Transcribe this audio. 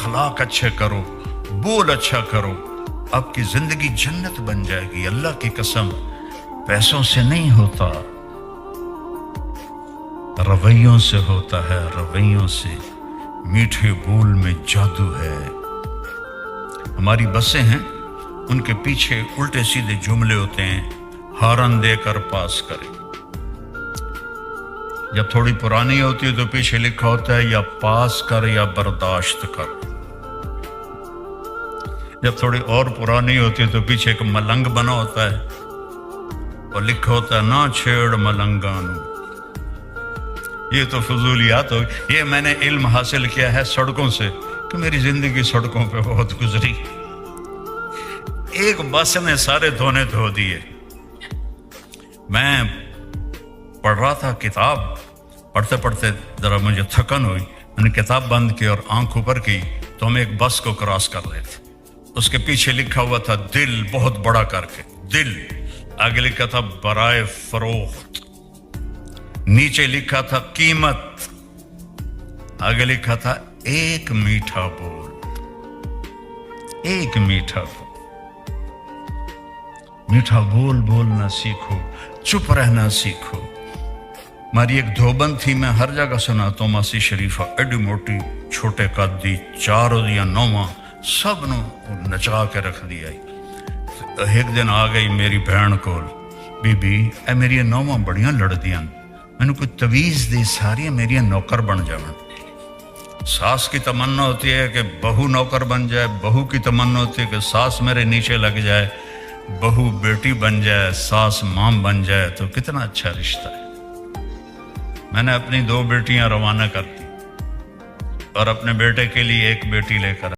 اخلاق اچھے کرو, بول اچھا کرو, آپ کی زندگی جنت بن جائے گی. اللہ کی قسم پیسوں سے نہیں ہوتا, رویوں سے ہوتا ہے, رویوں سے. میٹھے بول میں جادو ہے. ہماری بسیں ہیں, ان کے پیچھے الٹے سیدھے جملے ہوتے ہیں, ہارن دے کر پاس کریں. جب تھوڑی پرانی ہوتی ہے تو پیچھے لکھا ہوتا ہے یا پاس کر یا برداشت کر. جب تھوڑی اور پرانی ہوتی ہے تو پیچھے ایک ملنگ بنا ہوتا ہے اور لکھا ہوتا ہے نہ چھیڑ ملنگانو. یہ تو فضولیات ہو. یہ میں نے علم حاصل کیا ہے سڑکوں سے, کہ میری زندگی سڑکوں پہ بہت گزری. ایک بس نے سارے دھونے دھو دیے. میں پڑھ رہا تھا کتاب, پڑھتے پڑھتے ذرا مجھے تھکن ہوئی, میں نے کتاب بند کی اور آنکھ اوپر کی تو ہم ایک بس کو کراس کر رہے تھے. اس کے پیچھے لکھا ہوا تھا دل, بہت بڑا کر کے دل. آگے لکھا تھا برائے فروخت. نیچے لکھا تھا قیمت. آگے لکھا تھا ایک میٹھا بول. ایک میٹھا بول. میٹھا بول بولنا سیکھو, چپ رہنا سیکھو. ہماری ایک دھوبن تھی, میں ہر جگہ سناتا ہوں, ماسی شریفہ, ایڈی موٹی, چھوٹے قد دی, 4 یا 9 سب نو نچا کے رکھ دیا. ایک دن آ گئی میری بہن کول, بی بی اے میری 9 بڑیاں لڑ دیاں, میں نے کوئی تویز دی, ساری میری نوکر بن جاون. ساس کی تمنا ہوتی ہے کہ بہو نوکر بن جائے, بہو کی تمنا ہوتی ہے کہ ساس میرے نیچے لگ جائے, بہو بیٹی بن جائے, ساس ماں بن جائے, تو کتنا اچھا رشتہ ہے. میں نے اپنی 2 بیٹیاں روانہ کر دی اور اپنے بیٹے کے لیے 1 بیٹی لے کر